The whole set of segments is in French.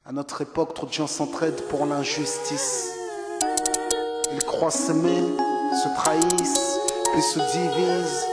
À notre époque, trop de gens s'entraident pour l'injustice. Ils croient s'aimer, se trahissent, puis se divisent.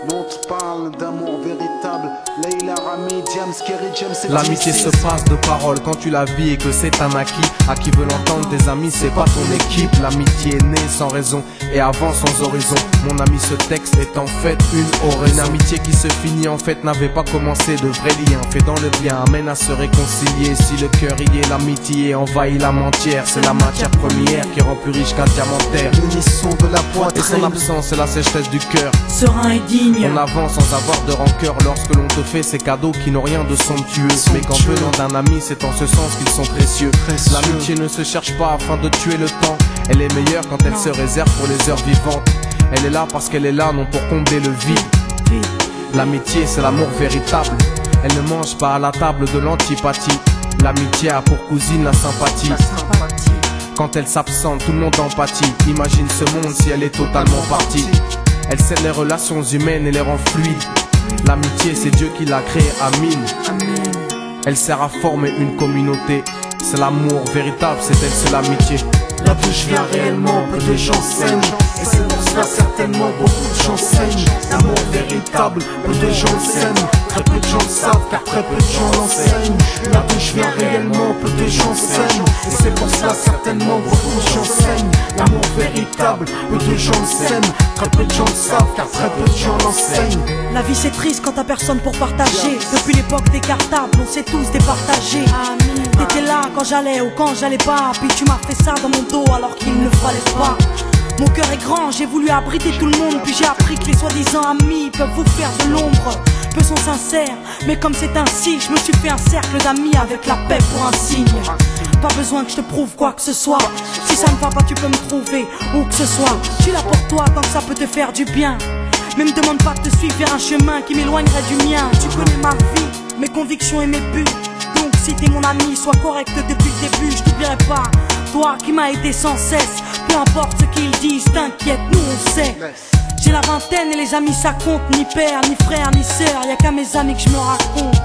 Nous on te parle d'amour véritable. Leila, Rami, Diams, Kerry, James et l'amitié se passe de paroles quand tu la vis et que c'est un acquis. À qui veut l'entendre, tes amis, c'est pas ton équipe. L'amitié est née sans raison et avant sans horizon. Mon ami, ce texte est en fait une oraison. Une amitié qui se finit en fait n'avait pas commencé. De vrais liens faits dans le bien amène à se réconcilier. Si le cœur y est, l'amitié envahit l'âme entière. C'est la matière première qui rend plus riche qu'un diamantaire. L'unisson de la poitrine et son absence, c'est la sécheresse du cœur. Serein et digne. On avance sans avoir de rancœur lorsque l'on te fait ces cadeaux qui n'ont rien de somptueux. Mais qu'en venant d'un ami, c'est en ce sens qu'ils sont précieux. L'amitié ne se cherche pas afin de tuer le temps. Elle est meilleure quand elle se réserve pour les heures vivantes. Elle est là parce qu'elle est là, non pour combler le vide. L'amitié, c'est l'amour véritable. Elle ne mange pas à la table de l'antipathie. L'amitié a pour cousine la sympathie. Quand elle s'absente, tout le monde empathie. Imagine ce monde si elle est totalement partie. Elle scelle les relations humaines et les rend fluides. L'amitié, c'est Dieu qui l'a créée, Amin. Elle sert à former une communauté. C'est l'amour véritable, c'est elle, c'est l'amitié. Là d'où je viens réellement, peu de gens s'aiment. Et c'est pour cela certainement beaucoup de gens saignent. L'amour véritable, peu de gens s'aiment. Très peu de gens le savent car très peu de gens l'enseignent. Là d'où je viens réellement, peu de gens s'aiment. Et c'est pour cela certainement beaucoup de gens saignent. L'amour véritable, peu de gens le s'aiment. Très peu de gens le savent car très peu de gens l'enseignent. La vie c'est triste quand t'as personne pour partager. Depuis l'époque des cartables, on s'est tous départagés. T'étais là quand j'allais ou quand j'allais pas. Puis tu m'as fait ça dans mon dos alors qu'il ne fallait pas. Mon cœur est grand, j'ai voulu abriter tout le monde. Puis j'ai appris que les soi-disant amis peuvent vous faire de l'ombre. Peu sont sincères, mais comme c'est ainsi, je me suis fait un cercle d'amis avec la paix pour un signe. Pas besoin que je te prouve quoi que ce soit. Si ça ne va pas, tu peux me trouver où que ce soit. Je suis là pour toi tant que ça peut te faire du bien. Mais me demande pas de te suivre vers un chemin qui m'éloignerait du mien. Tu connais ma vie, mes convictions et mes buts. Donc si t'es mon ami, sois correct depuis le début. Je t'oublierai pas, toi qui m'as aidé sans cesse. Peu importe ce qu'ils disent, t'inquiète, nous on sait. J'ai la vingtaine et les amis ça compte. Ni père, ni frère, ni sœur, y'a qu'à mes amis que je me raconte.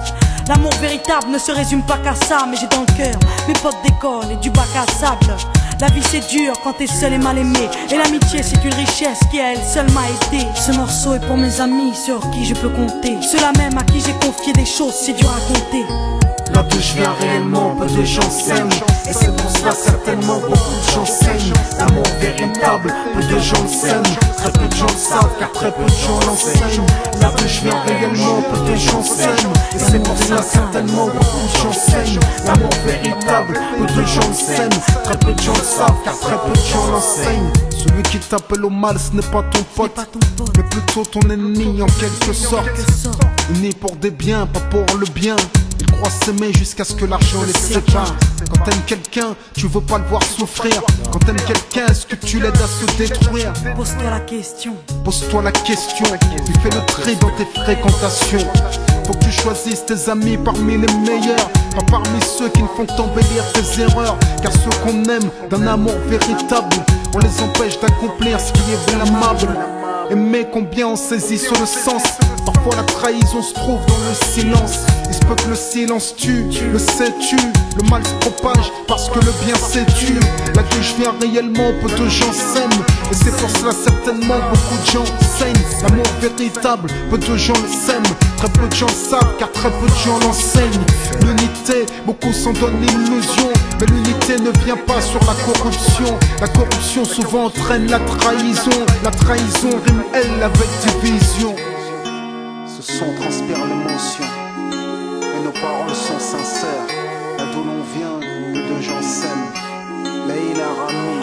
L'amour véritable ne se résume pas qu'à ça. Mais j'ai dans le cœur mes potes d'école et du bac à sable. La vie c'est dur quand t'es seul et mal aimé. Et l'amitié c'est une richesse qui à elle seule m'a aidé. Ce morceau est pour mes amis sur qui je peux compter. Ceux-là même à qui j'ai confié des choses c'est dur à compter. Là d'où je viens réellement, peu de gens s'aiment. Et c'est pour cela certainement beaucoup de gens saignent. L'amour véritable, peu de gens s'aiment. Très peu de gens le savent car très peu de gens l'enseignent. Là d'où je viens réellement, peu de gens s'aiment. Et c'est pour cela certainement beaucoup de gens saignent. L'amour véritable, peu de gens s'aiment. Très peu de gens le savent car très peu de gens l'enseignent. Celui qui t'appelle au mal ce n'est pas ton pote, mais plutôt ton ennemi en quelque sorte. Unis pour des biens, pas pour le bien. Ils croient s'aimer jusqu'à ce que l'argent les sépare. Quand t'aimes quelqu'un, tu veux pas le voir souffrir. Quand t'aimes quelqu'un, est-ce que tu l'aides à se détruire? Pose-toi la question. Pose-toi la question. Tu fais le tri dans tes fréquentations. Faut que tu choisisses tes amis parmi les meilleurs, pas parmi ceux qui ne font qu'embellir tes erreurs. Car ceux qu'on aime d'un amour véritable, on les empêche d'accomplir ce qui est blâmable. Aimer combien on saisit sur le sens. Parfois la trahison se trouve dans le silence. Il se peut que le silence tue, le sais-tu. Le mal se propage parce que le bien s'étue. Là d'où je viens réellement, peu de gens s'aiment. Et c'est pour cela certainement beaucoup de gens saignent. L'amour véritable, peu de gens le s'aiment. Très peu de gens le savent car très peu de gens l'enseignent. L'unité, beaucoup s'en donnent l'illusion. Mais l'unité ne vient pas sur la corruption. La corruption souvent entraîne la trahison. La trahison rime elle avec division. Ce son transpire l'émotion et nos paroles sont sincères. Là d'où l'on vient, peu de gens s'aiment. Leila, Rami,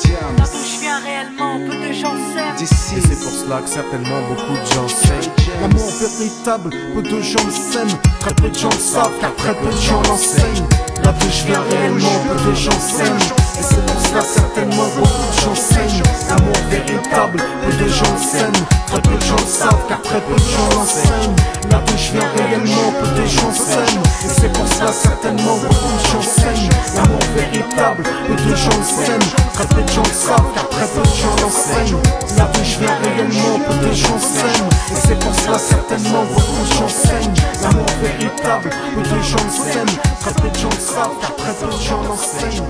Diams. Là d'où je viens réellement, peu de gens s'aiment. Et c'est pour cela que certainement beaucoup de gens saignent. L'amour véritable, peu de gens le s'aiment. Très peu de gens le savent car très peu de gens l'enseignent. Là d'où je viens réellement, peu de gens s'aiment. Et c'est pour cela certainement beaucoup de gens saignent. L'amour véritable, peu de gens le s'aiment. Très peu de gens le savent car très peu de gens l'enseignent. Là d'où je viens réellement, peu de gens s'aiment. Et c'est pour cela certainement beaucoup de gens saignent. L'amour véritable, peu de gens le s'aiment. Très peu de gens le savent car très peu de gens l'enseignent. Là d'où je viens réellement, peu de gens s'aiment. Et c'est pour cela vas certainement voir que j'enseigne l'amour véritable, peu de gens le s'aiment, très peu de gens le savent, car très peu de gens l'enseignent.